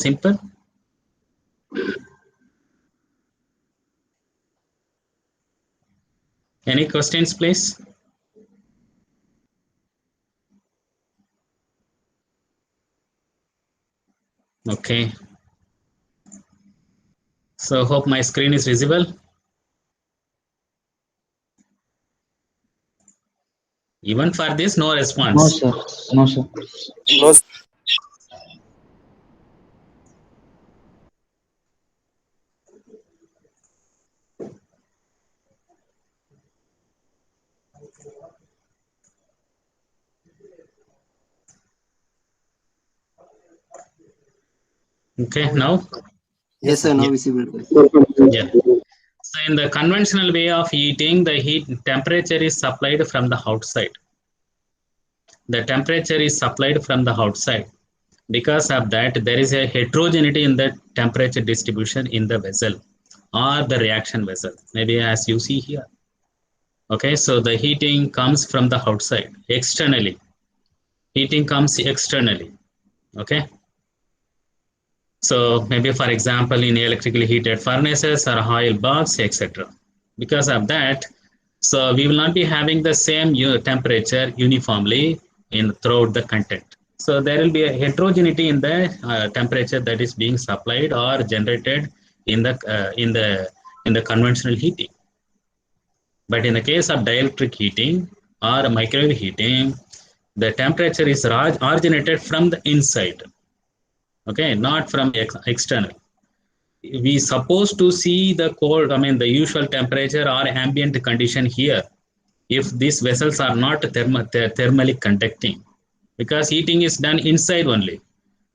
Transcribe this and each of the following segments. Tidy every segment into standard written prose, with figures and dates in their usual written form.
Simple. Any questions, please? Okay. So hope my screen is visible. Even for this, no No, response. sir. No, sir. No, Okay, now? Yes, sir. Now Yeah. visible. Yeah. So in the conventional way of heating, the heat temperature is supplied from the outside. The temperature is supplied from the outside. Because of that, there is a heterogeneity in the temperature distribution in the vessel or the reaction vessel, maybe as you see here. Okay, so the heating comes from the outside, externally. Heating comes externally. Okay, so maybe for example in electrically heated furnaces or oil baths, etc. Because of that, so we will not be having the same temperature uniformly in throughout the content. So there will be a heterogeneity in the temperature that is being supplied or generated in the conventional heating. But in the case of dielectric heating or microwave heating, the temperature is originated from the inside. Okay, not from external. We supposed to see the cold, I mean the usual temperature or ambient condition here if these vessels are not thermally conducting, because heating is done inside only.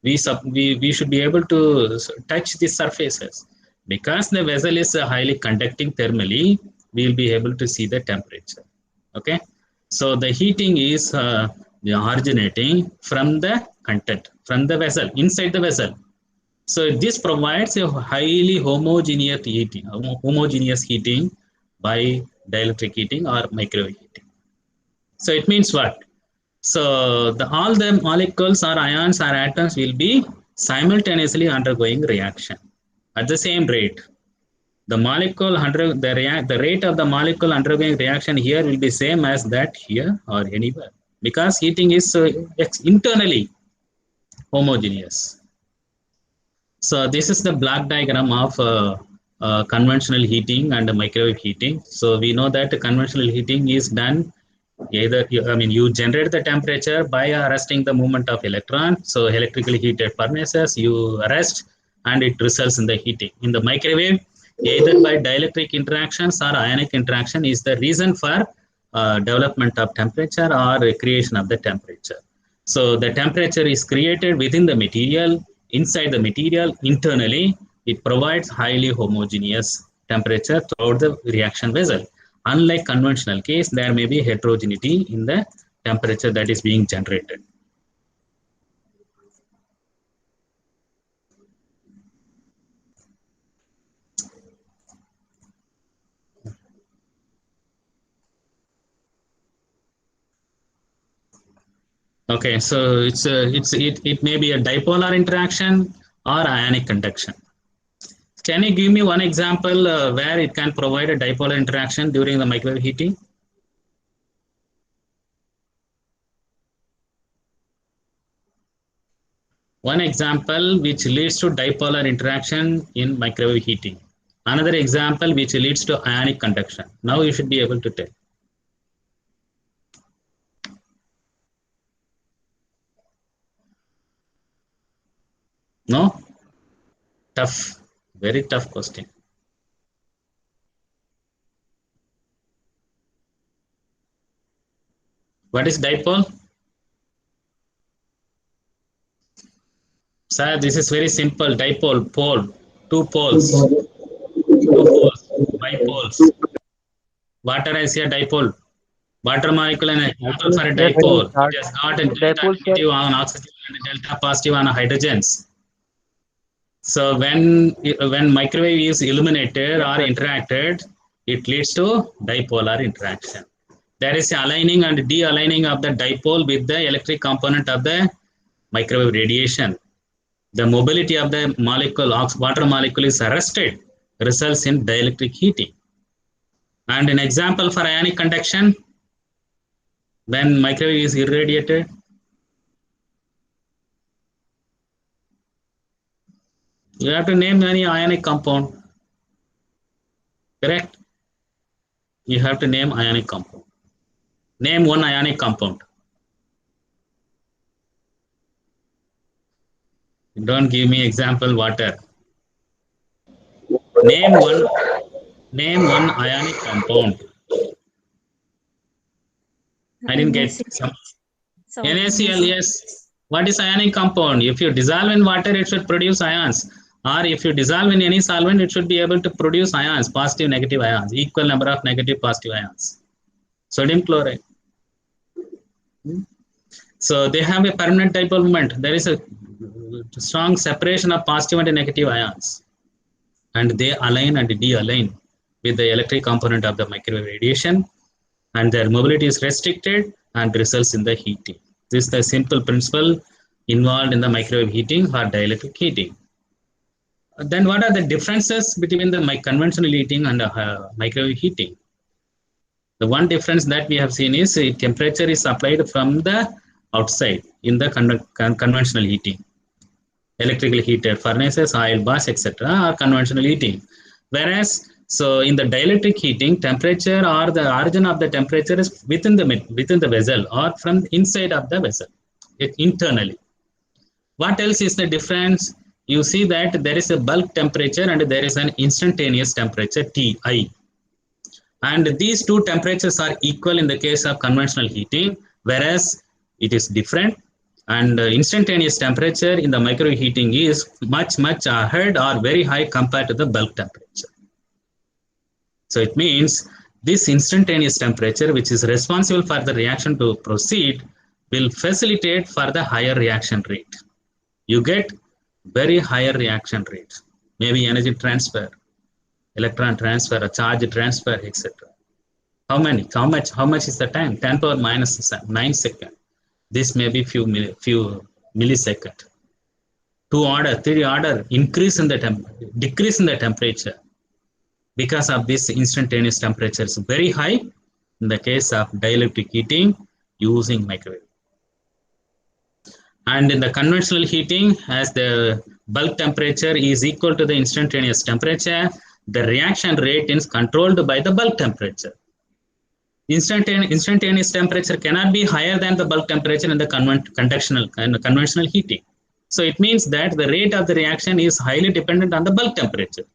We should be able to touch the surfaces. Because the vessel is highly conducting thermally, we will be able to see the temperature. Okay, so the heating is originating from the content, from the vessel, inside the vessel. So this provides a highly homogeneous heating by dielectric heating or microwave heating. So it means what? So all the molecules or ions or atoms will be simultaneously undergoing reaction at the same rate. The molecule the rate of the molecule undergoing reaction here will be same as that here or anywhere, because heating is internally homogeneous. So this is the block diagram of conventional heating and microwave heating. So we know that conventional heating is done either, you generate the temperature by arresting the movement of electron. So electrically heated furnaces, you arrest and it results in the heating. In the microwave, either by dielectric interactions or ionic interaction is the reason for development of temperature or creation of the temperature. So the temperature is created within the material, inside the material, internally. It provides highly homogeneous temperature throughout the reaction vessel. Unlike conventional case, there may be heterogeneity in the temperature that is being generated. Okay, so it may be a dipolar interaction or ionic conduction. Can you give me one example where it can provide a dipolar interaction during the microwave heating? One example which leads to dipolar interaction in microwave heating. Another example which leads to ionic conduction. Now you should be able to tell. No? Tough. Very tough question. What is dipole? Sir, this is very simple. Dipole, pole, two poles, bipoles. Water is a dipole. Water molecule and example for a Yes, sir. dipole. It has got a delta Dipole, sir. negative on oxygen and delta positive on hydrogens. So when microwave is illuminated or interacted, it leads to dipolar interaction. There is aligning and de-aligning of the dipole with the electric component of the microwave radiation. The mobility of the molecule, water molecule is arrested, results in dielectric heating. And an example for ionic conduction, when microwave is irradiated, you have to name any ionic compound, correct? You have to name ionic compound. Name one ionic compound. Don't give me example water. Name one. Name one ionic compound. I didn't get some. NaCl, yes. What is ionic compound? If you dissolve in water, it should produce ions. Or if you dissolve in any solvent, it should be able to produce ions, positive, negative ions, equal number of negative, positive ions. Sodium chloride. So they have a permanent dipole moment. There is a strong separation of positive and negative ions. And they align and de-align with the electric component of the microwave radiation. And their mobility is restricted and results in the heating. This is the simple principle involved in the microwave heating or dielectric heating. Then what are the differences between the conventional heating and microwave heating? The one difference that we have seen is temperature is applied from the outside in the conventional heating. Electrically heated furnaces, oil baths, etc. are conventional heating. Whereas, so in the dielectric heating, temperature or the origin of the temperature is within the vessel or from inside of the vessel, internally. What else is the difference? You see that there is a bulk temperature and there is an instantaneous temperature, Ti. And these two temperatures are equal in the case of conventional heating, whereas it is different. And instantaneous temperature in the microwave heating is much ahead or very high compared to the bulk temperature. So it means this instantaneous temperature, which is responsible for the reaction to proceed, will facilitate for the higher reaction rate. You get very higher reaction rate, maybe energy transfer, electron transfer, a charge transfer, etc. How much is the time? 10 power minus 9 seconds. This may be few milliseconds. 2 order, 3 order increase in the decrease in the temperature because of this instantaneous temperature is very high in the case of dielectric heating using microwave. And in the conventional heating, as the bulk temperature is equal to the instantaneous temperature, the reaction rate is controlled by the bulk temperature. Instantaneous temperature cannot be higher than the bulk temperature in the conventional heating. So it means that the rate of the reaction is highly dependent on the bulk temperature.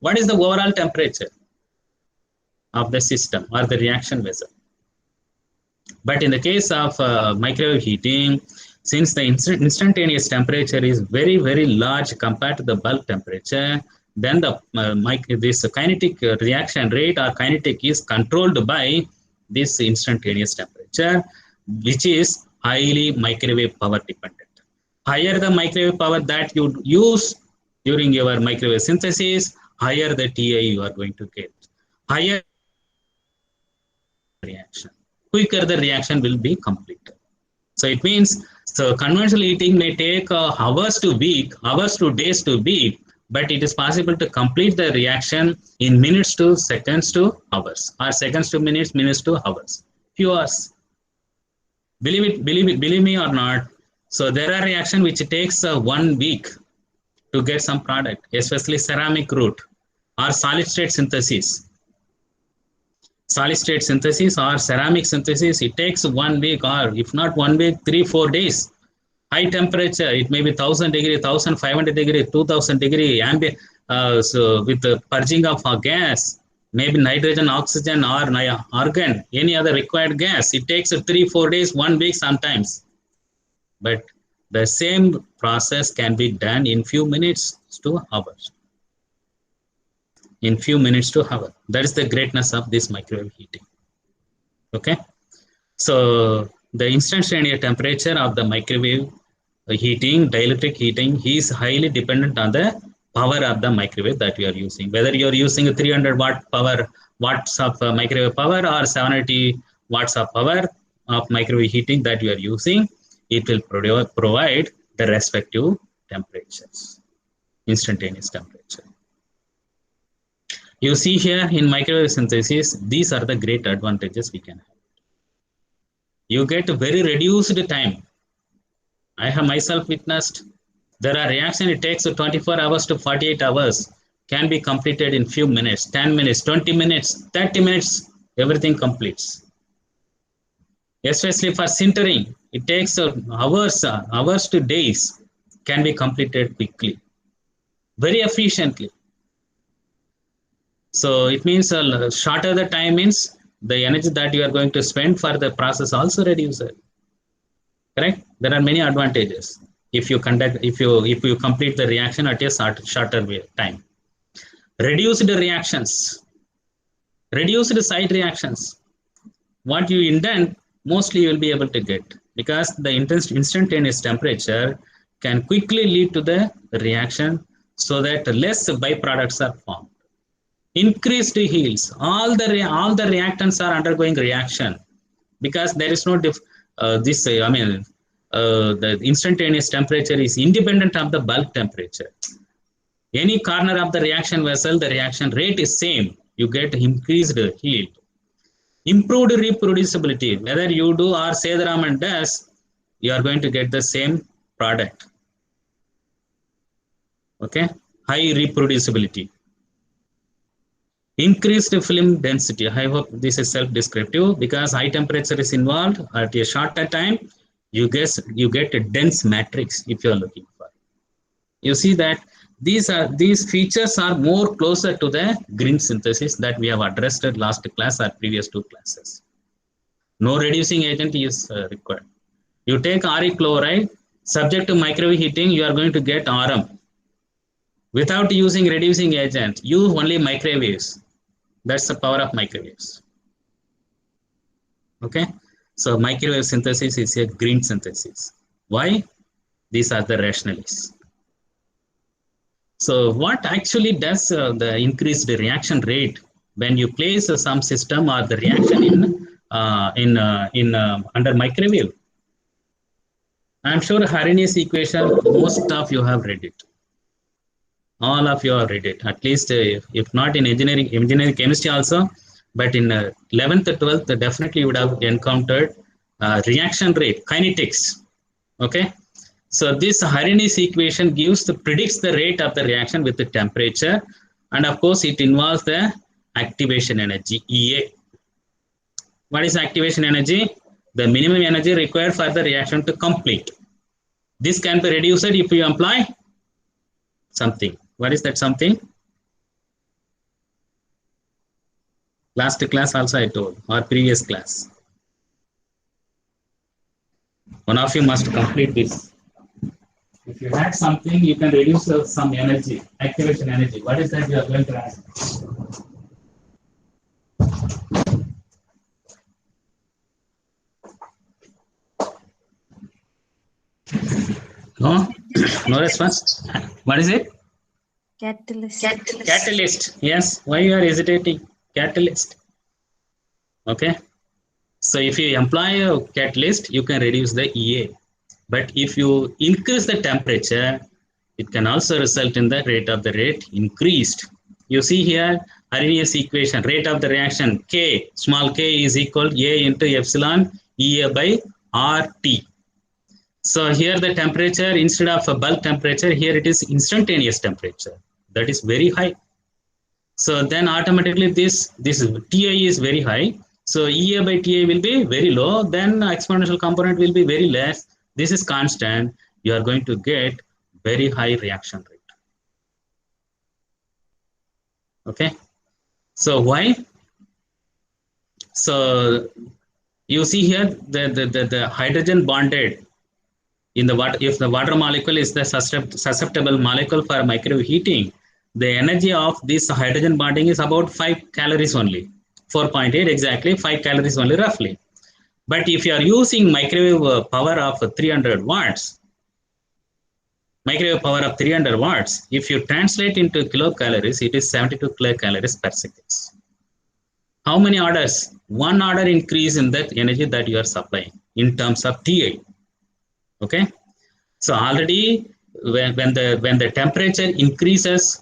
What is the overall temperature of the system or the reaction vessel? But in the case of microwave heating, since the instantaneous temperature is very large compared to the bulk temperature, then this kinetic reaction rate or kinetic is controlled by this instantaneous temperature, which is highly microwave power dependent. Higher the microwave power that you use during your microwave synthesis, higher the TI you are going to get. Higher reaction, quicker the reaction will be completed. So it means, so conventional heating may take hours to days to week, but it is possible to complete the reaction in minutes to seconds to hours, or seconds to minutes, minutes to hours, few hours. Believe me or not. So there are reactions which takes 1 week to get some product, especially ceramic route or solid state synthesis. Solid state synthesis or ceramic synthesis, it takes 1 week, or if not 1 week, 3-4 days. High temperature, it may be 1000 degree, 1500 degree, 2000 degree ambient, so with the purging of a gas, maybe nitrogen, oxygen, or argon, any other required gas. It takes 3-4 days, 1 week sometimes. But the same process can be done in few minutes to hours. In few minutes to hours. That is the greatness of this microwave heating. Okay. So the instantaneous temperature of the microwave heating, dielectric heating, is highly dependent on the power of the microwave that we are using. Whether you are using a 300 watts of microwave power or 780 watts of power of microwave heating that you are using, it will provide the respective temperatures, instantaneous temperature. You see here in microwave synthesis, these are the great advantages we can have. You get very reduced time. I have myself witnessed there are reactions it takes 24 hours to 48 hours can be completed in few minutes, 10 minutes, 20 minutes, 30 minutes, everything completes. Especially for sintering, it takes hours to days, can be completed quickly, very efficiently. So it means shorter the time means the energy that you are going to spend for the process also reduces. Correct? There are many advantages if you complete the reaction at a shorter time. Reduce the reactions, reduce the side reactions. What you indent, mostly you will be able to get because the instantaneous temperature can quickly lead to the reaction so that less byproducts are formed. Increased yields, all the reactants are undergoing reaction because there is no the instantaneous temperature is independent of the bulk temperature. Any corner of the reaction vessel, the reaction rate is same. You get increased yield. Improved reproducibility, whether you do or Sethuraman does, you are going to get the same product. Okay, high reproducibility. Increased film density. I hope this is self-descriptive because high temperature is involved at a shorter time. You get a dense matrix if you are looking for. You see that these features are more closer to the green synthesis that we have addressed at last class or previous two classes. No reducing agent is required. You take Re chloride, subject to microwave heating, you are going to get Rm. Without using reducing agent, use only microwaves. That's the power of microwaves. Okay, so microwave synthesis is a green synthesis. Why? These are the rationales. So what actually does the increased reaction rate when you place some system or the reaction under microwave? I'm sure Arrhenius equation, most of you have read it. All of you have read it, at least if not in engineering chemistry also, but in 11th, 12th, definitely you would have encountered reaction rate, kinetics. Okay. So this Arrhenius equation predicts the rate of the reaction with the temperature, and of course it involves the activation energy, EA. What is activation energy? The minimum energy required for the reaction to complete. This can be reduced if you apply something. What is that something? Last class also I told, or previous class. One of you must complete this. If you had something, you can reduce some energy, activation energy. What is that you are going to ask? No? No response? What is it? Catalyst. Catalyst. Yes. Why you are hesitating? Catalyst. Okay. So if you apply a catalyst, you can reduce the EA. But if you increase the temperature, it can also result in the rate of the rate increased. You see here, Arrhenius equation, rate of the reaction, K, small k is equal to A into epsilon EA by RT. So here the temperature, instead of a bulk temperature, here it is instantaneous temperature. That is very high. So then automatically this TA is very high. So EA by TA will be very low. Then exponential component will be very less. This is constant. You are going to get very high reaction rate. Okay. So why? So you see here the hydrogen bonded in the water. If the water molecule is the susceptible molecule for microwave heating, the energy of this hydrogen bonding is about 5 calories only. 4.8 exactly, 5 calories only roughly. But if you are using microwave power of 300 watts, if you translate into kilocalories, it is 72 kilocalories per second. How many orders? One order increase in that energy that you are supplying in terms of TA. Okay. So already when the temperature increases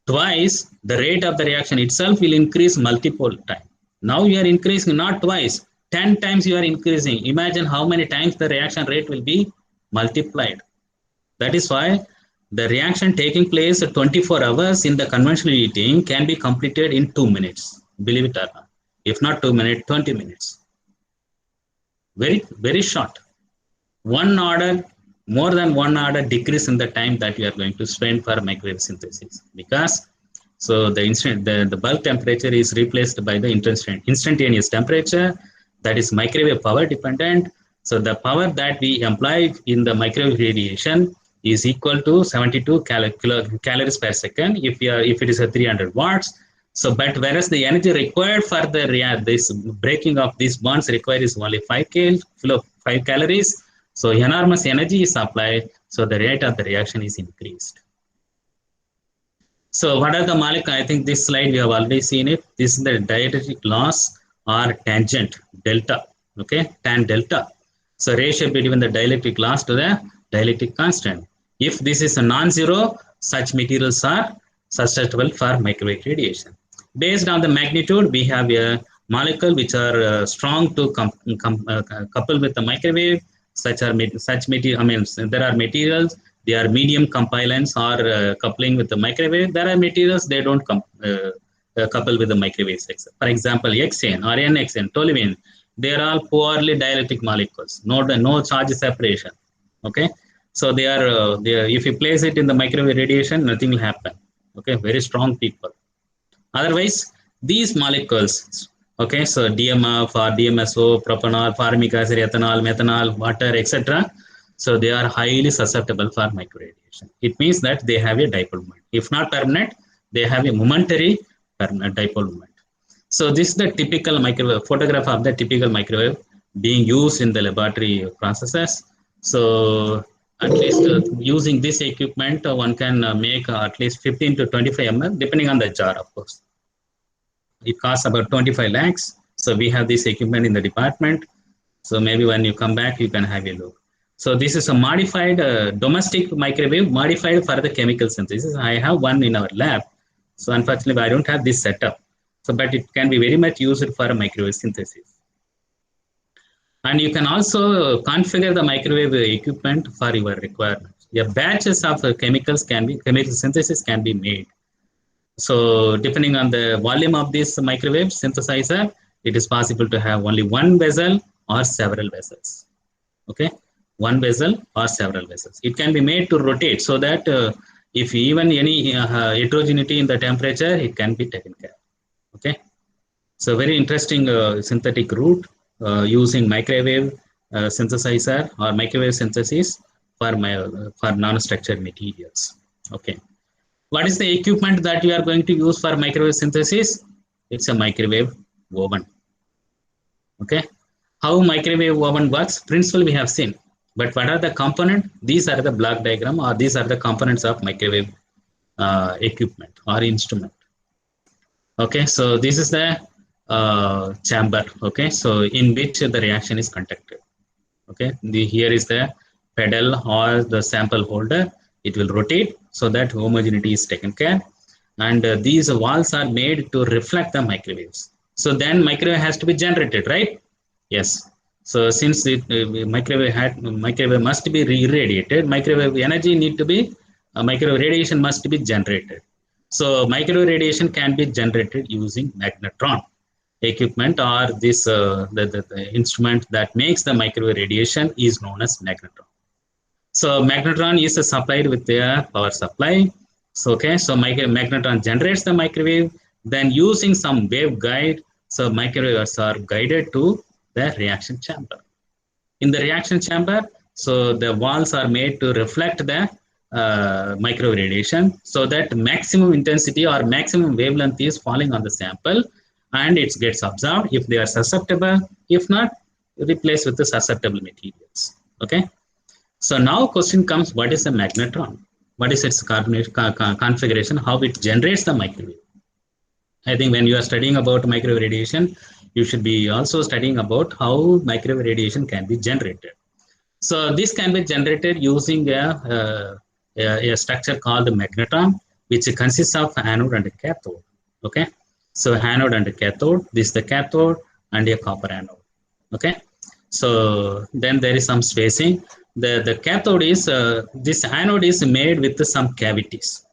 twice, the rate of the reaction itself will increase multiple time. Now you are increasing not twice, 10 times you are increasing. Imagine how many times the reaction rate will be multiplied. That is why the reaction taking place at 24 hours in the conventional heating can be completed in 2 minutes, believe it or not. If not 2 minutes, 20 minutes. Very, very short. One order, more than one order decrease in the time that you are going to spend for microwave synthesis, because so the bulk temperature is replaced by the instantaneous temperature, that is microwave power dependent. So the power that we apply in the microwave radiation is equal to 72 calories per second if it is a 300 watts. So but whereas the energy required for the this breaking of these bonds required is only 5 calories. So enormous energy is applied, so the rate of the reaction is increased. So what are the molecules? I think this slide we have already seen it. This is the dielectric loss or tangent delta. Okay, tan delta. So ratio between the dielectric loss to the dielectric constant. If this is a non-zero, such materials are susceptible for microwave radiation. Based on the magnitude, we have a molecule which are strong to couple with the microwave. Such material. I mean, there are materials they are medium compilance or coupling with the microwave. There are materials they don't couple with the microwave. For example, Xn or NXN, toluene, they are all poorly dielectric molecules. No charge separation. Okay, so they are if you place it in the microwave radiation, nothing will happen. Okay, very strong people. Otherwise, these molecules, okay, so DMF or DMSO, propanol, formic acid, ethanol, methanol, water, etc. So they are highly susceptible for microradiation. It means that they have a dipole moment. If not permanent, they have a momentary permanent dipole moment. So this is the typical microwave photograph of the typical microwave being used in the laboratory processes. So at least using this equipment, one can make at least 15 to 25 ml, depending on the jar, of course. It costs about 25 lakhs. So we have this equipment in the department. So maybe when you come back, you can have a look. So this is a modified domestic microwave modified for the chemical synthesis. I have one in our lab. So unfortunately, I don't have this setup. So, but it can be very much used for a microwave synthesis. And you can also configure the microwave equipment for your requirements. Your batches of chemical synthesis can be made. So depending on the volume of this microwave synthesizer, it is possible to have only one vessel or several vessels. Okay, one vessel or several vessels. It can be made to rotate so that if even any heterogeneity in the temperature, it can be taken care. Okay, so very interesting synthetic route using microwave synthesizer or microwave synthesis for non-structured materials. Okay, what is the equipment that you are going to use for microwave synthesis? It's a microwave oven. Okay, how microwave oven works? Principle we have seen. But what are the components? These are the block diagram, or these are the components of microwave equipment or instrument. Okay, so this is the chamber. Okay, so in which the reaction is conducted. Okay, here is the pedal or the sample holder. It will rotate so that homogeneity is taken care. And these walls are made to reflect the microwaves. So then microwave has to be generated, right? Yes. So since microwave must be irradiated, microwave energy need to be microwave radiation must be generated. So microwave radiation can be generated using magnetron equipment, or this the instrument that makes the microwave radiation is known as magnetron. So magnetron is supplied with their power supply. So okay, so magnetron generates the microwave. Then using some wave guide, so microwaves are guided to the reaction chamber. In the reaction chamber, so the walls are made to reflect the microwave radiation, so that maximum intensity or maximum wavelength is falling on the sample, and it gets absorbed if they are susceptible. If not, replace with the susceptible materials. Okay. So now question comes, what is a magnetron? What is its configuration? How it generates the microwave? I think when you are studying about microwave radiation, you should be also studying about how microwave radiation can be generated. So this can be generated using a a structure called magnetron, which consists of anode and cathode. Okay, so anode and cathode. This is the cathode and a copper anode. Okay, so then there is some spacing. The cathode is this anode is made with some cavities.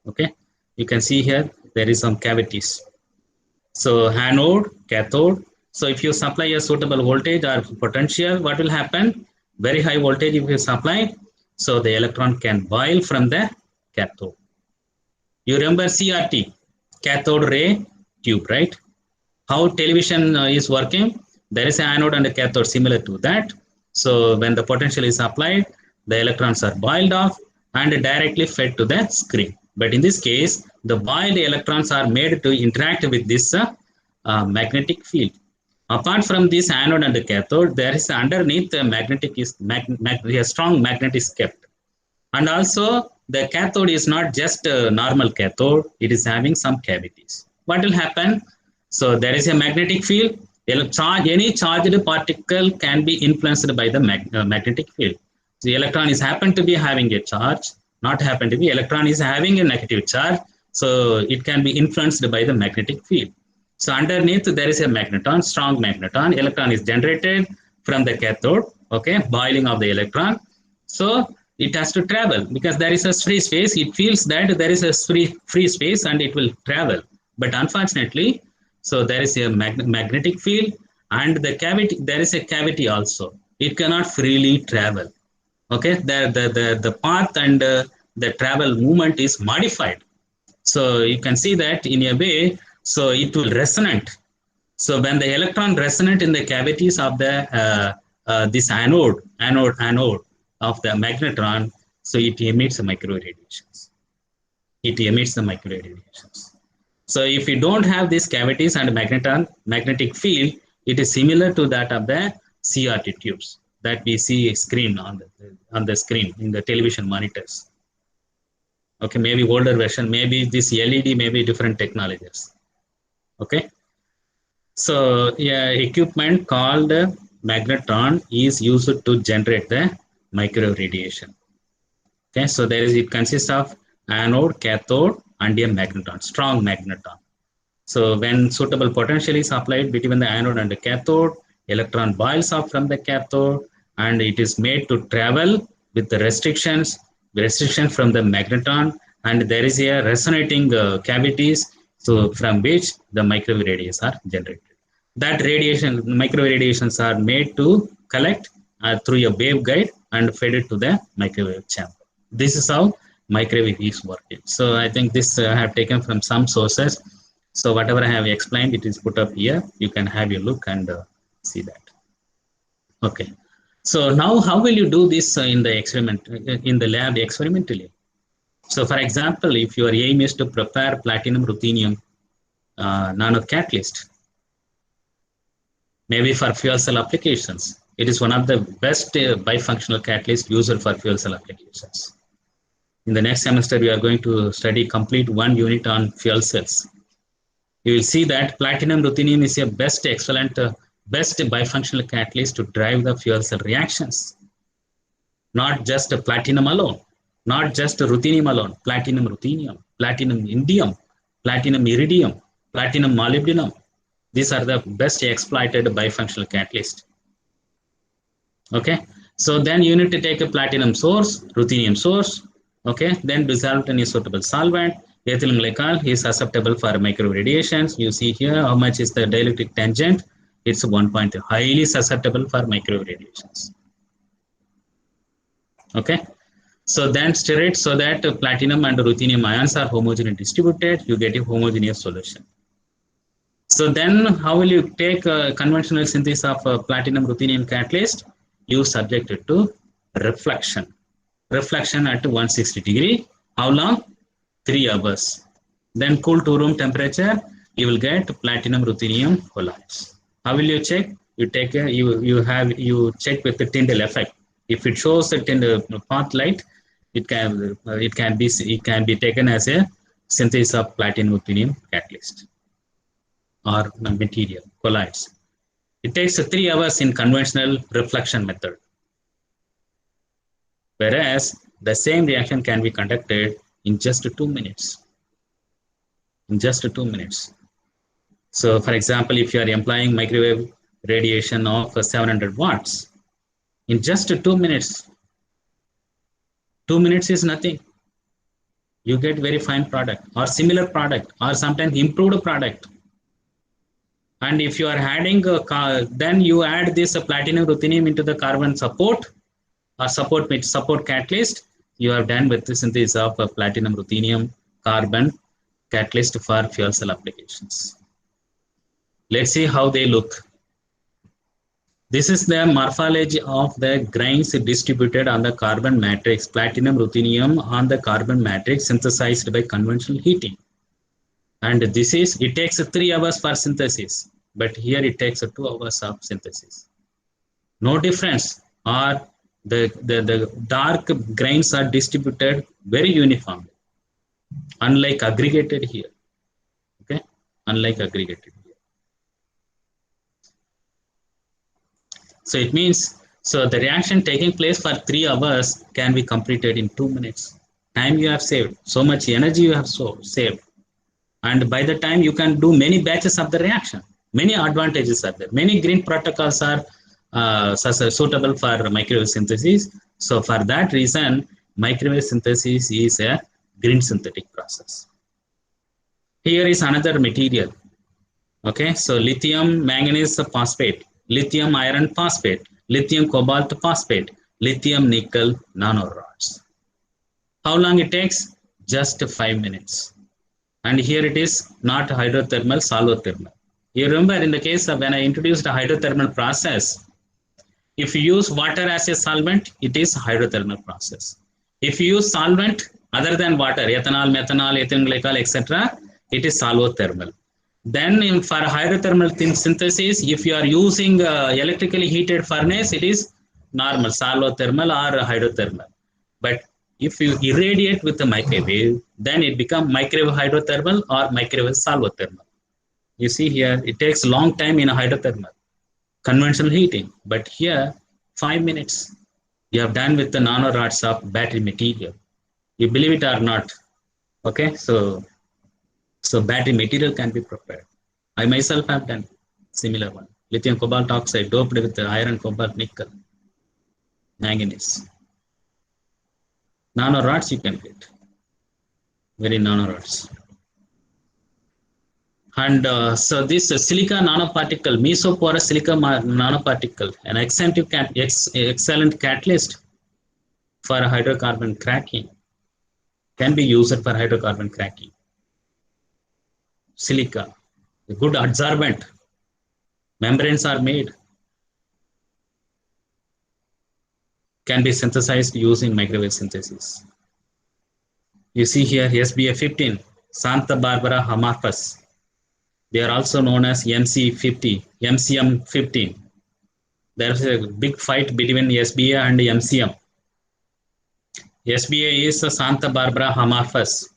Okay, you can see here there is some cavities. So anode, cathode. So if you supply a suitable voltage or potential, what will happen? Very high voltage if you supply, so the electron can boil from the cathode. You remember CRT, cathode ray tube, right? How television is working? There is an anode and a cathode similar to that. So when the potential is applied, the electrons are boiled off and directly fed to the screen. But in this case, the boiled electrons are made to interact with this magnetic field. Apart from this anode and the cathode, there is underneath a a strong magnet is kept. And also the cathode is not just a normal cathode, it is having some cavities. What will happen? So there is a magnetic field. Any charged particle can be influenced by the magnetic field. The electron is happen to be having a charge, not happen to be electron is having a negative charge. So it can be influenced by the magnetic field. So underneath there is a magneton, strong magneton. Electron is generated from the cathode. Okay, boiling of the electron. So it has to travel because there is a free space. It feels that there is a free space and it will travel. But unfortunately, so there is a magnetic field and the cavity, there is a cavity also. It cannot freely travel. Okay, the path and the travel movement is modified. So you can see that in a way, so it will resonate. So when the electron resonate in the cavities of the this anode of the magnetron, so it emits the micro radiations. It emits the micro radiations. So if you don't have these cavities and magnetic field, it is similar to that of the CRT tubes that we see screen on the screen in the television monitors. Okay, maybe older version, maybe this LED, maybe different technologies. Okay, so yeah, equipment called magnetron is used to generate the micro radiation. Okay, so it consists of anode, cathode, and a magneton, strong magneton. So when suitable potential is applied between the anode and the cathode, electron boils off from the cathode and it is made to travel with the restriction from the magneton, and there is a resonating cavities, so from which the microwave rays are generated. That radiation, microwave radiations are made to collect through a waveguide and fed it to the microwave chamber. This is how microwave is working. So I think this I have taken from some sources. So whatever I have explained, it is put up here. You can have a look and see that. Okay. So now how will you do this in the experiment, in the lab experimentally? So for example, if your aim is to prepare platinum ruthenium nanocatalyst, maybe for fuel cell applications, it is one of the best bifunctional catalysts used for fuel cell applications. In the next semester, we are going to study complete one unit on fuel cells. You will see that platinum ruthenium is a best bifunctional catalyst to drive the fuel cell reactions. Not just platinum alone, not just ruthenium alone, platinum ruthenium, platinum indium, platinum iridium, platinum molybdenum. These are the best exploited bifunctional catalysts. Okay, so then you need to take a platinum source, ruthenium source, okay, then dissolve in a suitable solvent. Ethylene glycol is susceptible for micro radiations. You see here how much is the dielectric tangent. It's 1.3, highly susceptible for micro radiations. Okay, so then stir it so that platinum and ruthenium ions are homogeneously distributed. You get a homogeneous solution. So then how will you take a conventional synthesis of a platinum ruthenium catalyst? You subject it to reflection. Reflection at 160 degree. How long? 3 hours. Then cool to room temperature, you will get platinum ruthenium colloids. How will you check? You take you check with the Tyndall effect. If it shows the Tyndall path light, it can be taken as a synthesis of platinum ruthenium catalyst or material colloids. It takes 3 hours in conventional reflection method. Whereas the same reaction can be conducted in just 2 minutes. In just 2 minutes. So, for example, if you are employing microwave radiation of 700 watts, in just 2 minutes, 2 minutes is nothing. You get very fine product or similar product or sometimes improved product. And if you are adding then you add this platinum ruthenium into the carbon support or support catalyst, you have done with the synthesis of platinum ruthenium carbon catalyst for fuel cell applications. Let's see how they look. This is the morphology of the grains distributed on the carbon matrix, platinum ruthenium on the carbon matrix synthesized by conventional heating. And this is, it takes 3 hours for synthesis, but here it takes 2 hours of synthesis. No difference, or the dark grains are distributed very uniformly, unlike aggregated here. Okay, unlike aggregated here. So it means, so the reaction taking place for 3 hours can be completed in 2 minutes. Time you have saved, so much energy you have saved. And by the time you can do many batches of the reaction, many advantages are there. Many green protocols are suitable for microwave synthesis. So for that reason, microwave synthesis is a green synthetic process. Here is another material. Okay, so lithium manganese phosphate, lithium iron phosphate, lithium cobalt phosphate, lithium nickel nanorods. How long it takes? Just 5 minutes. And here it is not hydrothermal, solvothermal. You remember in the case of when I introduced a hydrothermal process, if you use water as a solvent, it is hydrothermal process. If you use solvent other than water, ethanol, methanol, ethylene glycol, etc., it is solvothermal. Then for hydrothermal synthesis, if you are using electrically heated furnace, it is normal, solvothermal or hydrothermal. But if you irradiate with the microwave, then it becomes microwave hydrothermal or microwave solvothermal. You see here, it takes long time in a hydrothermal, conventional heating. But here, 5 minutes, you have done with the nanorods of battery material. You believe it or not? Okay, so battery material can be prepared. I myself have done similar one. Lithium cobalt oxide doped with the iron, cobalt, nickel, manganese. Nanorods you can get, very nanorods. And so this silica nanoparticle, mesoporous silica nanoparticle, an excellent catalyst for hydrocarbon cracking, can be used for hydrocarbon cracking. Silica, a good adsorbent, membranes are made, can be synthesized using microwave synthesis. You see here SBA15, Santa Barbara amorphous. They are also known as MC50, MCM15. There is a big fight between SBA and MCM. SBA is Santa Barbara amorphous.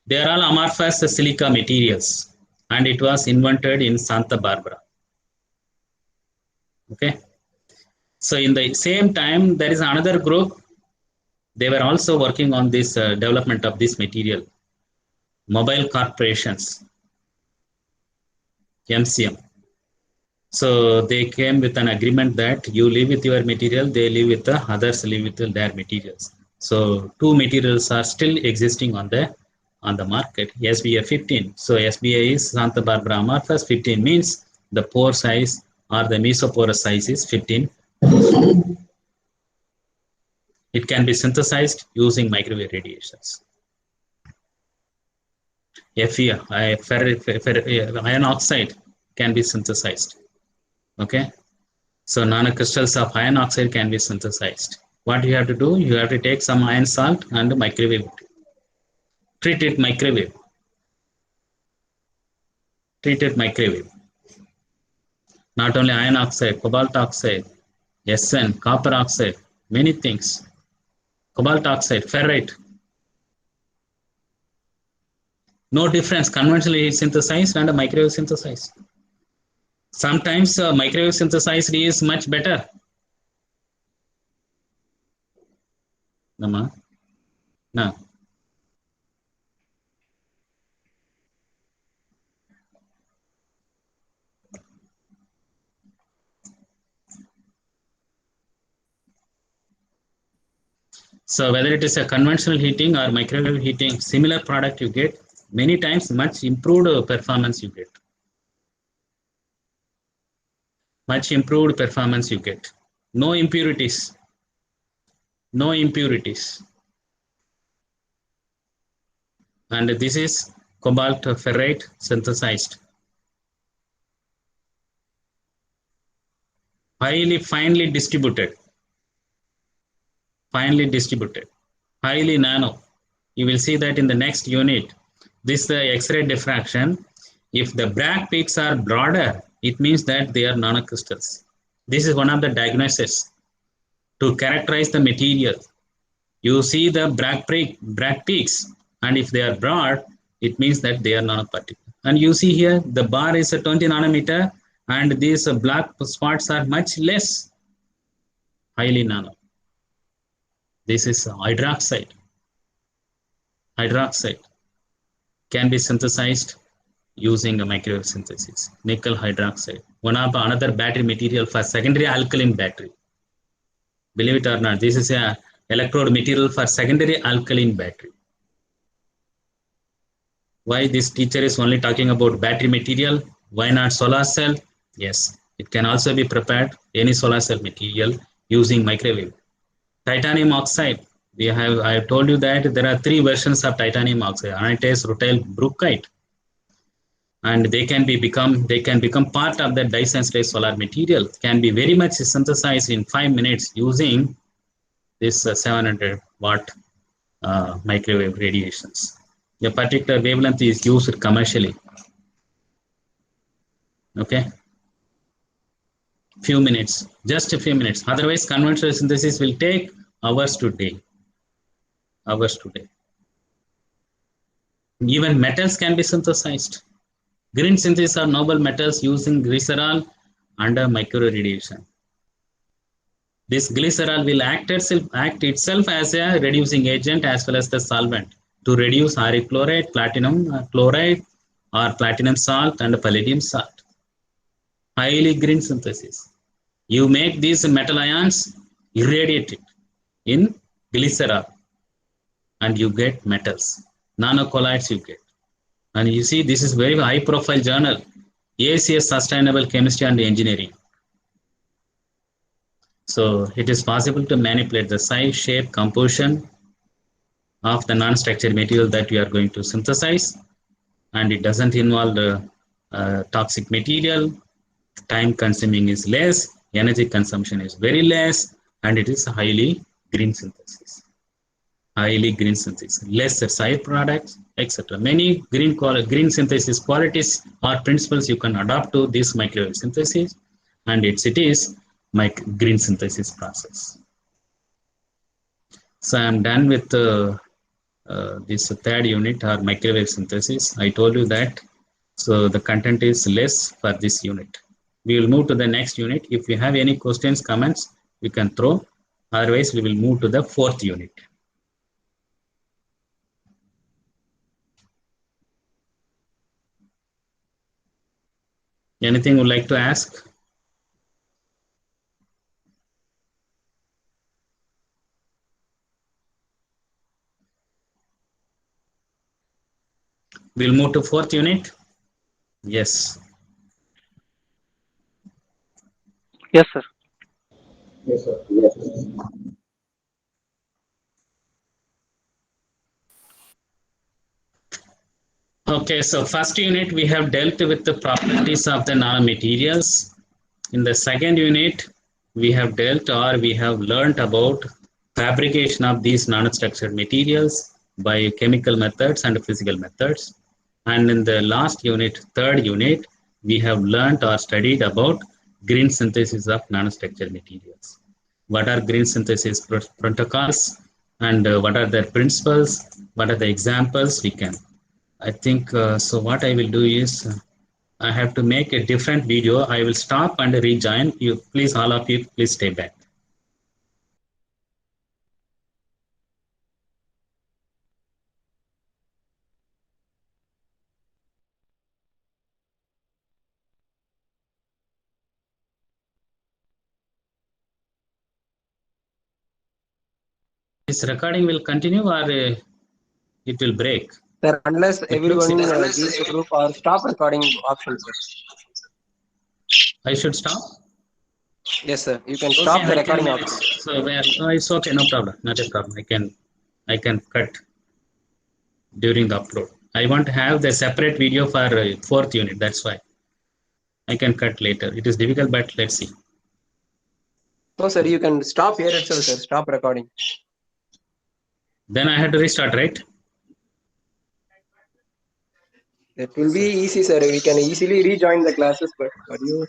They are all amorphous silica materials, and it was invented in Santa Barbara. Okay. So in the same time, there is another group. They were also working on this development of this material. Mobile corporations, MCM. So they came with an agreement that you live with your material, they live with the others, live with their materials. So two materials are still existing on the market. SBA 15. So SBA is Santa Barbara amorphous. 15 means the pore size or the mesoporous size is 15. It can be synthesized using microwave radiations. Fe, iron oxide can be synthesized. Okay, so nanocrystals of iron oxide can be synthesized. What you have to do, you have to take some iron salt and microwave it. Treat it microwave. Treat it microwave. Not only iron oxide, cobalt oxide, SN, copper oxide, many things. Cobalt oxide, ferrite. No difference, conventionally synthesized and microwave synthesized. Sometimes microwave synthesized is much better. Nama. Now, so whether it is a conventional heating or microwave heating, similar product you get, many times much improved performance you get. Much improved performance you get. No impurities. No impurities. And this is cobalt ferrite synthesized. Highly finely distributed. Finely distributed. Highly nano. You will see that in the next unit. This is the X-ray diffraction. If the Bragg peaks are broader, it means that they are nanocrystals. This is one of the diagnoses to characterize the material. You see the Bragg peaks, and if they are broad, it means that they are nanoparticle. And you see here, the bar is a 20 nanometer, and these black spots are much less, highly nano. This is hydroxide. Hydroxide can be synthesized using a microwave synthesis. Nickel hydroxide, one of another battery material for secondary alkaline battery. Believe it or not, this is a electrode material for secondary alkaline battery. Why this teacher is only talking about battery material? Why not solar cell? Yes, it can also be prepared, any solar cell material using microwave. Titanium oxide, I have told you that there are 3 versions of titanium oxide: anatase, rutile, brookite, and they can become part of the dye-sensitized solar material. Can be very much synthesized in 5 minutes using this 700 watt microwave radiations. A particular wavelength is used commercially. Okay, few minutes, just a few minutes. Otherwise, conventional synthesis will take hours to day. Hours to day. Even metals can be synthesized. Green synthesis are noble metals using glycerol under microradiation. This glycerol will act itself as a reducing agent as well as the solvent to reduce Re chloride, platinum chloride, or platinum salt and palladium salt. Highly green synthesis. You make these metal ions, irradiate it in glycerol, and you get metals. Nanocolloids you get. And you see, this is very high profile journal, ACS Sustainable Chemistry and Engineering. So it is possible to manipulate the size, shape, composition of the non-structured material that we are going to synthesize, and it doesn't involve the toxic material. Time consuming is less, energy consumption is very less, and it is highly green synthesis. Highly green synthesis, less side products, etc. Many green synthesis qualities or principles you can adopt to this microwave synthesis, and it is my green synthesis process. So I'm done with this third unit or microwave synthesis. I told you that. So the content is less for this unit. We will move to the next unit. If you have any questions, comments, we can throw. Otherwise, we will move to the 4th unit. Anything you would like to ask? We'll move to 4th unit. Yes. Yes, sir. Yes, sir. Yes. Okay, so first unit we have dealt with the properties of the nanomaterials. In the second unit, we have learned about fabrication of these nanostructured materials by chemical methods and physical methods. And in the last unit, third unit, we have learned or studied about green synthesis of nanostructured materials. What are green synthesis protocols, and what are their principles? What are the examples we can? I think so. What I will do is I have to make a different video. I will stop and rejoin you. Please, all of you, please stay back. this recording will continue or it will break? Sir, unless It looks everyone it. leaves the group or stop recording option, sir. I should stop? Yes, sir. You can stop the I can recording manage. option. So it's okay, no problem, not a problem. I can cut during the upload. I want to have the separate video for fourth unit. That's why I can cut later. It is difficult, but let's see. No, sir. You can stop here itself, sir. Stop recording. Then I had to restart, right? It will be easy, sir. We can easily rejoin the classes, but for you.